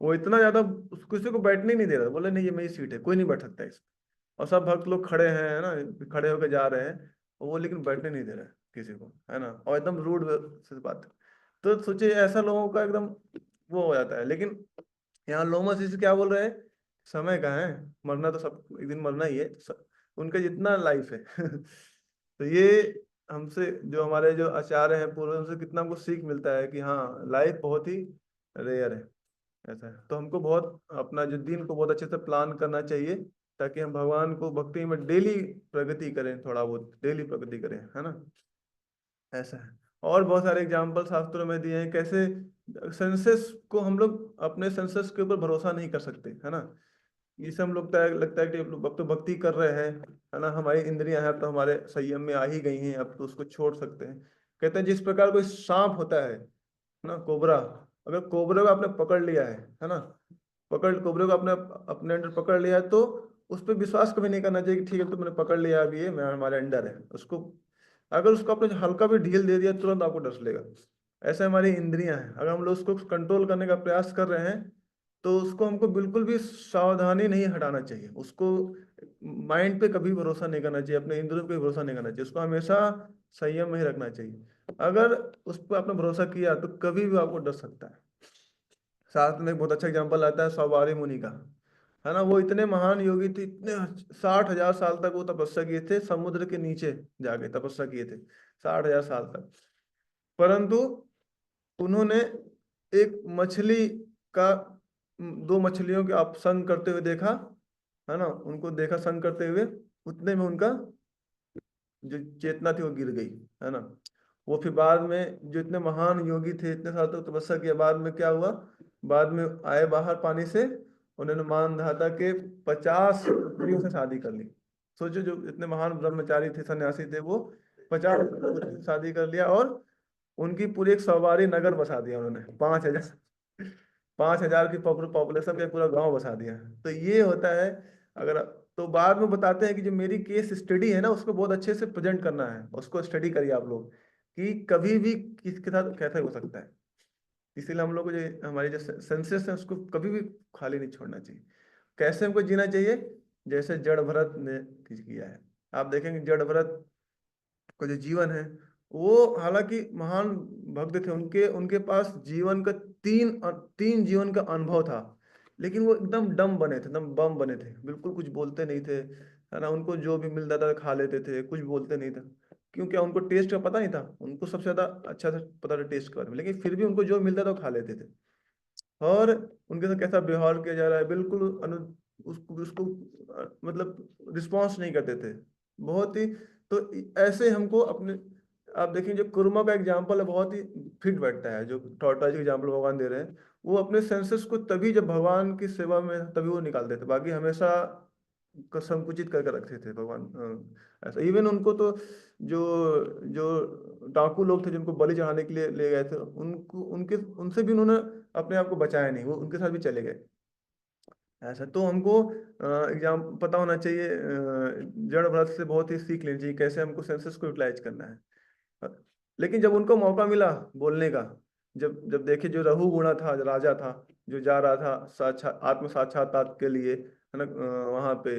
Speaker 1: वो इतना ज्यादा किसी को बैठने ही नहीं दे रहा, बोले नहीं ये मेरी सीट है, कोई नहीं बैठ सकता इस। और सब भक्त लोग खड़े हैं है ना, खड़े होकर जा रहे हैं, और वो लेकिन बैठने नहीं दे रहे किसी को, है ना। और एकदम रूड से बात। तो सोचिए ऐसा लोगों का एकदम वो हो जाता है। लेकिन यहाँ लोमस इसे क्या बोल रहे हैं, समय कहाँ है, मरना तो सब एक दिन मरना ही है, उनका जितना लाइफ है। तो ये हमसे जो हमारे जो आचार्य हैं पूर्व, उनसे कितना हमको सीख मिलता है कि हाँ लाइफ बहुत ही रेयर है। ऐसा है तो हमको बहुत अपना जो दिन को बहुत अच्छे से प्लान करना चाहिए, ताकि हम भगवान को भक्ति में डेली प्रगति करें, थोड़ा बहुत डेली प्रगति करें, है ना। ऐसा है। और बहुत सारे एग्जाम्पल शास्त्रों में दिए हैं कैसे सेंसेस को हम लोग अपने सेंसेस के ऊपर भरोसा नहीं कर सकते, है ना। इसे हम लोग लगता है कि अब तो भक्ति कर रहे हैं, है ना, हमारी इंद्रियां हैं अब तो हमारे संयम में आ ही गई हैं, अब तो उसको छोड़ सकते हैं। कहते हैं जिस प्रकार कोई सांप होता है ना, कोबरा, अगर कोबरे को आपने पकड़ लिया है ना, कोबरे को आपने अपने अंडर पकड़ लिया है तो उस पर विश्वास कभी नहीं करना चाहिए कि ठीक है तो मैंने पकड़ लिया अभी ये मैं हमारे अंडर है उसको। अगर उसको आपने हल्का भी ढील दे दिया तुरंत आपको डस लेगा। ऐसे हमारी इंद्रियां हैं, अगर हम लोग उसको कंट्रोल करने का प्रयास कर रहे हैं तो उसको हमको बिल्कुल भी सावधानी नहीं हटाना चाहिए उसको। माइंड पे कभी भरोसा नहीं करना चाहिए, अपने इंद्रियों पे भरोसा नहीं करना चाहिए, उसको हमेशा संयम में ही रखना चाहिए। अगर उस पर आपने भरोसा किया तो कभी भी आपको डर सकता है। साथ में एक बहुत अच्छा एग्जाम्पल आता है सवारी मुनि का, है ना। वो इतने महान योगी थे, इतने 60,000 साल तक वो तपस्या किए थे, समुद्र के नीचे जाके तपस्या किए थे 60,000 साल तक। परंतु उन्होंने एक मछली का, दो मछलियों के आप संग करते हुए देखा, है ना, उनको देखा संग करते हुए, उतने में उनका जो चेतना थी वो गिर गई, है ना। वो फिर बाद में जो इतने महान योगी थे, इतने साल तक तपस्या किया, बाद में क्या हुआ, बाद में आए बाहर पानी से, उन्होंने मानधाता के 50 स्त्रियों से शादी कर ली। सोचो जो इतने महान ब्रह्मचारी थे, सन्यासी थे, वो 50 शादी कर लिया, और उनकी पूरी एक सवारी नगर बसा दिया उन्होंने, 5,000 की पॉपुलेशन का पूरा गांव बसा दिया। तो ये होता है। अगर तो बाद में बताते हैं कि जो मेरी केस स्टडी है ना उसको बहुत अच्छे से प्रेजेंट करना है, उसको स्टडी करिए आप लोग कि कभी भी किसके साथ कैसा हो सकता है। इसीलिए हम लोग को जो हमारी जो सेंसेस है उसको कभी भी खाली नहीं छोड़ना चाहिए। कैसे हमको जीना चाहिए, जैसे जड़ भरत ने किया है। आप देखेंगे जड़ भरत का जो जीवन है, वो हालांकि महान भक्त थे, उनके उनके पास जीवन का तीन जीवन का अनुभव था, लेकिन वो एकदम डम बने थे, एकदम बम बने थे, बिल्कुल कुछ बोलते नहीं थे, है ना। उनको जो भी मिलता था खा लेते थे, कुछ बोलते नहीं था। क्योंकि उनको टेस्ट का पता नहीं था, उनको सबसे ज्यादा अच्छा से पता था टेस्ट के बारे में, लेकिन फिर भी उनको जो मिलता था वो खा लेते थे। और उनके साथ कैसा व्यवहार किया जा रहा है, बिल्कुल उसको उसको मतलब रिस्पॉन्स नहीं करते थे, बहुत ही। तो ऐसे हमको अपने, आप देखें जो कुर्मा का एग्जाम्पल है बहुत ही फिट बैठता है, जो टॉर्टोइज का एग्जाम्पल भगवान दे रहे हैं। वो अपने सेंसेस को तभी जब भगवान की सेवा में तभी वो निकालते थे, बाकी हमेशा को संकुचित करके रखते थे भगवान। ऐसा इवन उनको तो जो जो डाकू लोग थे जिनको बलि चढ़ाने के लिए ले गए थे, उनको उनके उनसे भी उन्होंने अपने आप को बचाया नहीं, वो उनके साथ भी चले गए। ऐसा तो हमको एग्जाम पता होना चाहिए, जड़ भरत से बहुत ही सीख लेनी चाहिए कैसे हमको सेंसेस को यूटिलाइज करना है। लेकिन जब उनको मौका मिला बोलने का, जब जब देखे जो रहुगुणा था, जो राजा था, जो जा रहा था आत्म साक्षात्कार के लिए, है ना, वहाँ पे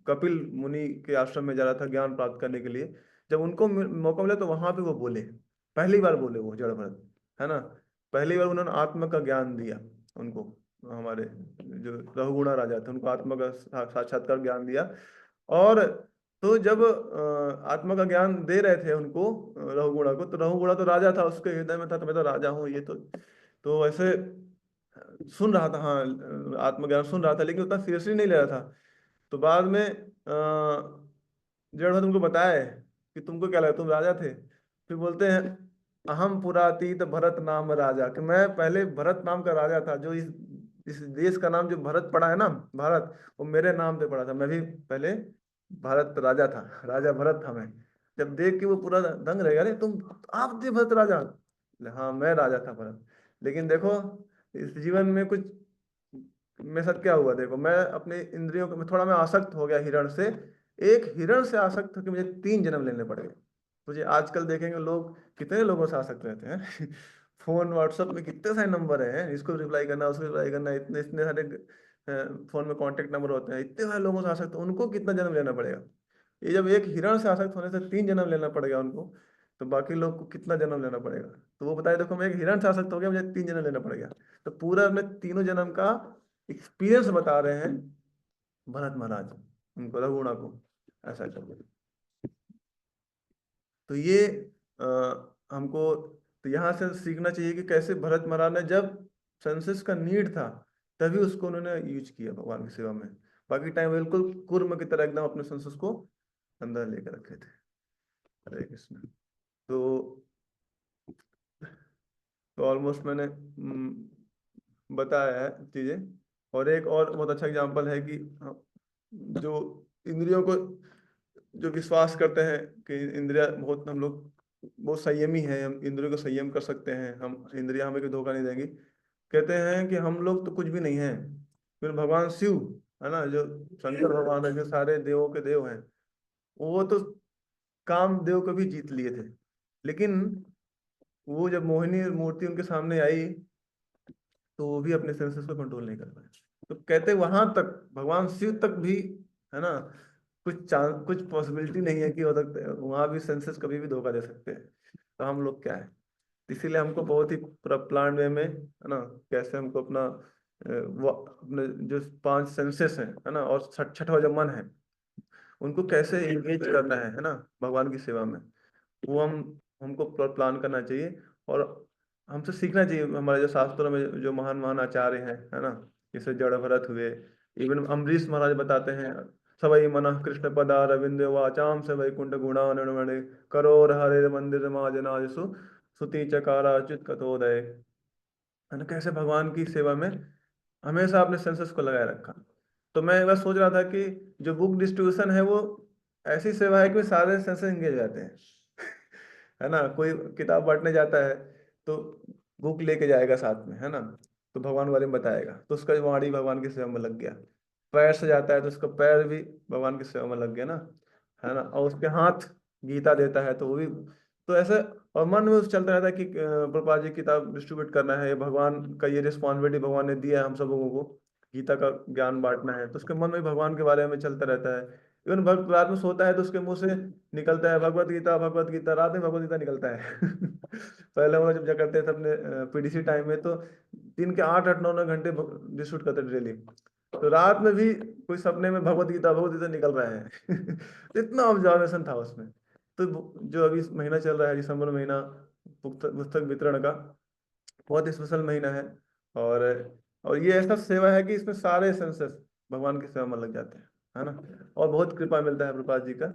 Speaker 1: कपिल मुनि के आश्रम में जा रहा था ज्ञान प्राप्त करने के लिए। जब उनको मौका मिला तो वहां पे वो बोले, पहली बार बोले वो जड़ भरत, है ना, पहली बार उन्होंने आत्मा का ज्ञान दिया उनको। हमारे जो रघुगुणा राजा थे उनको आत्मा का साक्षात्कार ज्ञान दिया। और तो जब आत्मा का ज्ञान दे रहे थे उनको, रघुगुणा को, तो रघुगुणा तो राजा था, उसके हृदय में था तो मैं तो राजा हूँ ये तो ऐसे सुन रहा था, हाँ, आत्मज्ञान सुन रहा था, लेकिन उतना सीरियसली नहीं ले रहा था। तो बाद में जड़ तुमको बताया है कि तुमको क्या लगा तुम राजा थे, फिर बोलते हैं अहम पुरातीत भरत नाम राजा, कि मैं पहले भरत नाम का राजा था। जो इस देश का नाम जो भरत पड़ा है ना, भारत, वो मेरे नाम पे पड़ा था। मैं भी पहले भारत राजा था, राजा भरत था मैं। जब देख के वो पूरा दंग रहेगा, अरे तुम, आप थे भरत राजा? बोले, हाँ मैं राजा था भरत। लेकिन देखो इस जीवन में कुछ मेरे साथ क्या हुआ, देखो मैं अपने इंद्रियों में थोड़ा मैं आसक्त हो गया हिरण से। एक हिरण से आसक्त होकर मुझे 3 जन्म लेने पड़ गए। मुझे आजकल देखेंगे लोग कितने लोगों से आसक्त रहते हैं फोन व्हाट्सएप में कितने सारे नंबर हैं, इसको रिप्लाई करना, उसको रिप्लाई करना, इतने इतने सारे फोन में कांटेक्ट नंबर होते हैं, इतने सारे लोगों से आसक्त, उनको कितना जन्म लेना पड़ेगा? ये जब एक हिरण से आसक्त होने से 3 जन्म लेना पड़ेगा उनको, तो बाकी लोग को कितना जन्म लेना पड़ेगा? तो वो बताए, देखो मैं एक हिरण से आसक्त हो गया, मुझे 3 जन्म लेना पड़ेगा। तो पूरा मैं तीनों जन्म का एक्सपीरियंस बता रहे हैं भरत महाराज उनको, रघुगुणा को, ऐसा करके। तो ये आ, हमको तो यहाँ से सीखना चाहिए कि कैसे भरत महाराज ने जब सेंसस का नीड था तभी उसको उन्होंने यूज किया भगवान की सेवा में। बाकी टाइम बिल्कुल कुर्म की तरह एकदम अपने सेंसस को अंदर लेकर रखे थे। हरे कृष्ण। तो ऑलमोस्ट मैंने बताया है चीजें। और एक और बहुत अच्छा एग्जांपल है कि जो इंद्रियों को जो विश्वास करते हैं कि इंद्रिया बहुत, हम लोग बहुत संयमी है, हम इंद्रियों को संयम कर सकते हैं, हम इंद्रिया हमें कोई धोखा नहीं देंगी। कहते हैं कि हम लोग तो कुछ भी नहीं है, फिर भगवान शिव, है ना, जो शंकर भगवान है, जो सारे देवों के देव हैं, वो तो काम देव को भी जीत लिए थे। लेकिन वो जब मोहिनी मूर्ति उनके सामने आई तो वो भी अपने सेंसेस को कंट्रोल नहीं कर पाए। तो कहते वहां तक भगवान शिव तक भी, है ना, कुछ चांस, कुछ पॉसिबिलिटी नहीं है कि हो सकता है वहां भी सेंसेस कभी भी धोखा दे सकते हैं। तो हम लोग क्या है, इसीलिए हमको बहुत ही पूरा प्लान वे में, है ना, कैसे हमको अपना वो अपने जो 5 सेंसेस हैं, है ना, और छठवा जो मन है, उनको कैसे एंगेज करना है ना, भगवान की सेवा में, वो हमको प्लान करना चाहिए। और हमसे सीखना चाहिए, हमारे जो शास्त्रों में जो महान महान आचार्य हैं, है ना, जैसे जड़ भरत हुए, इवन अम्बरीश महाराज बताते हैं, सवई मन कृष्ण पदा रविंद्र वाचाम से वैकुंठ गुणानुमणि करोर हरे मंदिर माजनाजसु सुति चकारा अच्युत कथोदय, है ना, कैसे भगवान की सेवा में हमेशा अपने सेंसेस को लगाए रखा। तो मैं बस सोच रहा था कि जो बुक डिस्ट्रीब्यूशन है वो ऐसी सेवा है कि सारे सेंसेस एंगेज हो जाते हैं है ना, कोई किताब बांटने जाता है तो बुक लेके जाएगा साथ में, है ना, तो भगवान के बारे में बताएगा, तो उसका वाणी भगवान की सेवा में लग गया। पैर से जाता है तो उसका पैर भी भगवान की सेवा में लग गया ना, है ना, और उसके हाथ गीता देता है तो वो भी, तो ऐसे। और मन में उस चलता रहता है कि प्रभुपाद जी किताब डिस्ट्रीब्यूट करना है, ये भगवान का ये रिस्पॉन्सिबिलिटी भगवान ने दिया है हम सब लोगों को, गीता का ज्ञान बांटना है, तो उसके मन में भगवान के बारे में चलता रहता है। इवन भक्त रात में सोता है तो उसके मुंह से निकलता है भगवत गीता भगवत गीता, रात में भगवत गीता निकलता है पहले हम लोग जब क्या करते थे अपने पीडीसी टाइम में, तो दिन के 8 8 9 9 घंटे डिस्ट्रीब्यूट करते थे डेली। तो रात में भी कोई सपने में भगवत गीता निकल रहा है इतना ऑब्जर्वेशन था उसमें। तो जो अभी महीना चल रहा है दिसंबर महीना, पुस्तक पुस्तक वितरण का, बहुत स्पेशल महीना है। और ये ऐसा सेवा है कि इसमें सारे सेंसेस भगवान की सेवा में लग जाते हैं, है ना, और बहुत कृपा मिलता है प्रभुपाद जी का।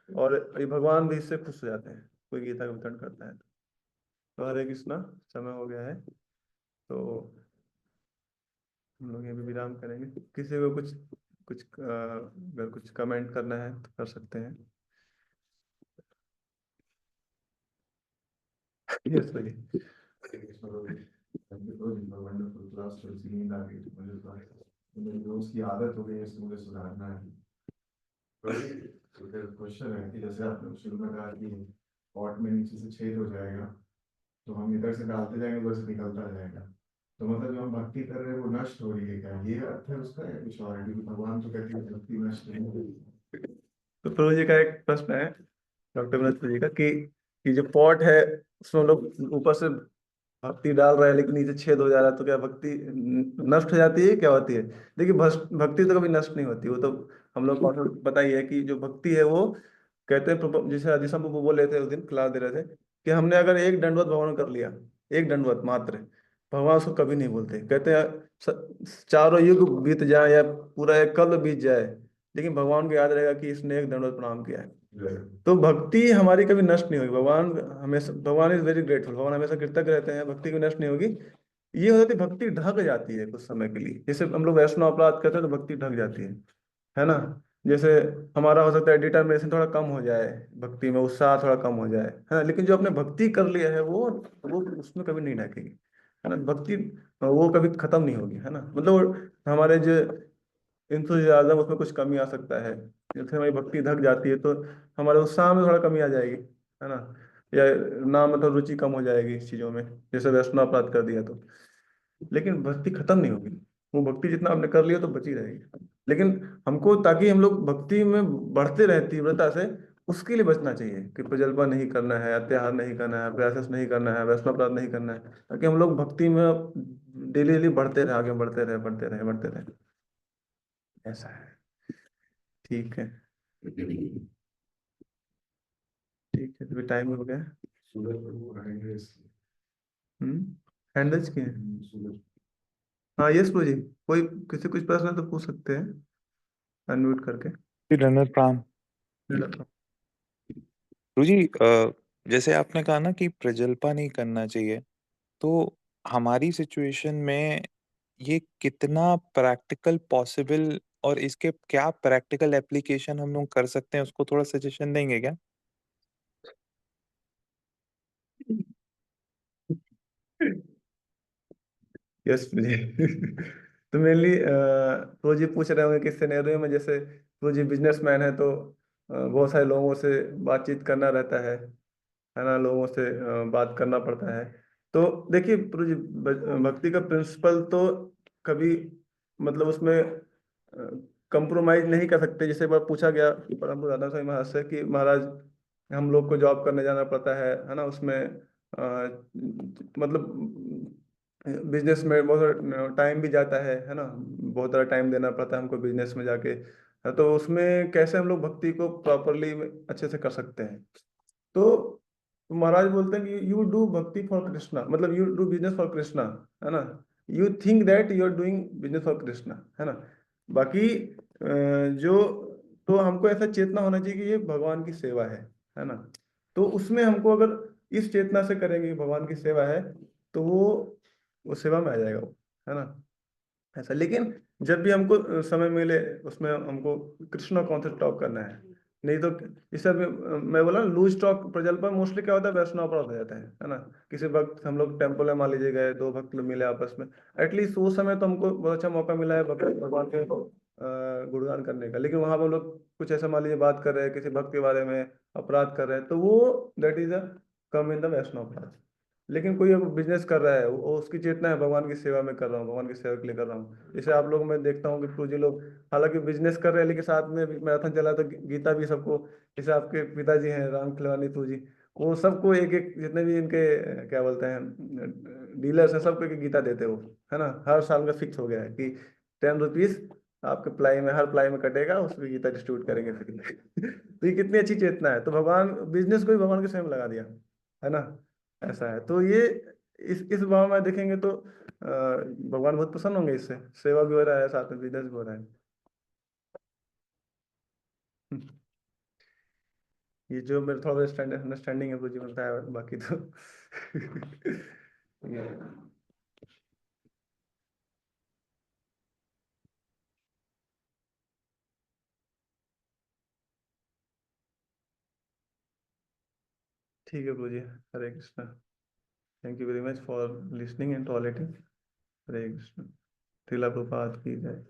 Speaker 1: और ये भगवान भी इससे खुश हो जाते हैं कोई गीता का वितरण करता है तो। हरे कृष्णा, समय हो गया है तो हम लोग यहाँ पे विराम करेंगे। किसी को कुछ कुछ अगर कुछ कमेंट करना है तो कर सकते हैं। यस भाई।
Speaker 2: वंडरफुल क्लास, थोड़ी सी नींद आ गई थी मुझे तो। मेरी रोज की आदत हो गई है, इसको मुझे सुधारना है। तो फिर क्वेश्चन है कि जैसे आपने शुरू में कहा कि पॉट में नीचे से छेद हो जाएगा, तो हम इधर से डालते जाएंगे उधर से निकलता जाएगा। तो मतलब जो हम भक्ति कर रहे हैं वो नष्ट हो रही है क्या, ये अर्थ है उसका, या कुछ और है? क्योंकि भगवान तो कहते हैं भक्ति नष्ट नहीं होगी।
Speaker 1: तो प्रभु जी का एक प्रश्न है डॉक्टर विनोद जी का कि जो पॉट है उसमें हम लोग ऊपर से भक्ति डाल रहे हैं लेकिन नीचे छेद हो जा रहा है, तो क्या भक्ति नष्ट हो जाती है, क्या होती है? देखिए भक्ति तो कभी नष्ट नहीं होती। वो तो हम लोग को पता ही है कि जो भक्ति है वो कहते हैं जैसे राधेश्याम प्रभु बोले थे उस दिन क्लास दे रहे थे कि हमने अगर एक दंडवत भगवान कर लिया, एक दंडवत मात्र, भगवान उसको कभी नहीं बोलते। कहते हैं चारों युग बीत जाए या पूरा एक कल्प बीत जाए, लेकिन भगवान को याद रहेगा कि इसने एक दंडवत प्रणाम किया है। तो भक्ति हमारी कभी नष्ट नहीं होगी। भगवान हमेशा, भगवान इज वेरी ग्रेटफुल, भगवान हमेशा कृतज्ञ रहते हैं, भक्ति कभी नष्ट नहीं होगी। ये हो जाती भक्ति ढक जाती है कुछ समय के लिए, जैसे हम लोग वैष्णव अपराध करते हैं तो भक्ति ढक जाती है ना। जैसे हमारा हो सकता है डिटर्मिनेशन थोड़ा कम हो जाए, भक्ति में उत्साह थोड़ा कम हो जाए, है ना, लेकिन जो आपने भक्ति कर लिया है वो उसमें कभी नहीं ढकेगी, है ना। भक्ति वो कभी खत्म नहीं होगी, है ना। मतलब हमारे जो इंथुजियाज्म उसमें कुछ कमी आ सकता है, जैसे हमारी भक्ति ढक जाती है तो हमारे उत्साह में थोड़ा कमी आ जाएगी, है ना। या ना मतलब रुचि कम हो जाएगी इस चीजों में, जैसे वैष्णव अपराध कर दिया तो। लेकिन भक्ति खत्म नहीं होगी, वो भक्ति जितना आपने कर लिया तो बची रहेगी। लेकिन हमको, ताकि हम लोग भक्ति में बढ़ते रहे तीव्रता से, उसके लिए बचना चाहिए कि प्रजल्पा नहीं करना है, अत्याहार नहीं करना है, प्रयास नहीं करना है, वैष्णव अपराध नहीं करना है, ताकि हम लोग भक्ति में डेली डेली बढ़ते रहे, आगे बढ़ते रहे, बढ़ते रहे, बढ़ते रहे। ऐसा है। ठीक है। ठीक है, तो टाइम हो गया।
Speaker 2: सूरज प्रभु रहेंगे
Speaker 1: हैंडल्स किए हैं।
Speaker 2: सूरज।
Speaker 1: हाँ, यस जी, कोई किसी कुछ प्रश्न है तो पूछ सकते हैं अनम्यूट करके।
Speaker 3: धन्यवाद प्राण। गुरु जी, जैसे आपने कहा ना कि प्रजल्पा नहीं करना चाहिए, तो हमारी सिचुएशन में ये कितना प्रैक्टिकल पॉसिबल और इसके क्या प्रैक्टिकल एप्लीकेशन हम लोग कर सकते हैं, उसको थोड़ा सजेशन देंगे क्या?
Speaker 1: यस मुझे तो मेनली रोजी पूछ रहे होंगे कि सिनेरियो में, जैसे रोजी बिजनेसमैन है तो बहुत सारे लोगों से बातचीत करना रहता है ना, लोगों से बात करना पड़ता है। तो देखिए रोजी, भक्ति का प्रिंसिपल तो कभी, मतलब उसमें कंप्रोमाइज नहीं कर सकते। जैसे एक बार पूछा गया परम पूज्य दादा साईं महाराज से कि महाराज, हम लोग को जॉब करने जाना पड़ता है ना, उसमें मतलब बिजनेस में बहुत टाइम भी जाता है ना, बहुत सारा टाइम देना पड़ता है हमको बिजनेस में जाके। तो उसमें कैसे हम लोग भक्ति को प्रॉपरली अच्छे से कर सकते हैं? तो महाराज बोलते हैं कि you do bhakti for Krishna, मतलब you do business for Krishna, है ना। You think that you are doing business for Krishna, है ना। बाकी जो, तो हमको ऐसा चेतना होना चाहिए कि ये भगवान की सेवा है ना। तो उसमें हमको अगर इस चेतना से करेंगे कि भगवान की सेवा है, तो वो सेवा में आ जाएगा वो, है ना। ऐसा, लेकिन जब भी हमको समय मिले उसमें हमको कृष्ण कॉन्सेप्ट टॉप करना है। नहीं तो इस सब मैं बोला लूज टॉक प्रजल्पा मोस्टली क्या होता है, वैष्णव अपराध हो जाता है ना। किसी वक्त हम लोग टेम्पल में मान लीजिए गए, दो भक्त लोग मिले आपस में, एटलीस्ट उस समय तो हमको बहुत अच्छा मौका मिला है भगवान के गुणगान करने का। लेकिन वहां पर हम लोग कुछ ऐसा मान लीजिए बात कर रहे हैं किसी भक्त के बारे में, अपराध कर रहे हैं, तो वो that is a come in the Vaishnava अपराध। लेकिन कोई अगर बिजनेस कर रहा है, वो उसकी चेतना है भगवान की सेवा में कर रहा हूँ, भगवान की सेवा के लिए कर रहा हूँ। जैसे आप लोग, मैं देखता हूँ कि पूज्य लोग हालांकि बिजनेस कर रहे हैं लेकिन साथ में मैराथन चला तो गीता भी सबको, जैसे आपके पिताजी हैं राम खिलवानी तू जी, वो सबको एक एक, जितने भी इनके क्या बोलते हैं डीलर्स हैं, सबको एक एक गीता देते हो, है ना। हर साल का फिक्स हो गया है कि 10 रुपीज आपके प्लाई में, हर प्लाई में कटेगा, उसमें गीता डिस्ट्रीब्यूट करेंगे फ्री तो ये कितनी अच्छी चेतना है। तो भगवान बिजनेस को भी भगवान के सेवा में लगा दिया, है ना। ऐसा है। तो ये इस भाव में देखेंगे तो भगवान बहुत प्रसन्न होंगे इससे, सेवा भी हो रहा है साथ में बिजनेस भी हो रहा है। ये जो मेरे थोड़ा अंडरस्टैंडिंग है मुझे बताया, बाकी तो ये, ठीक है प्रभु जी। Hare Krishna. Thank you very much for listening and tolerating. Hare Krishna. Srila Prabhupada की जय।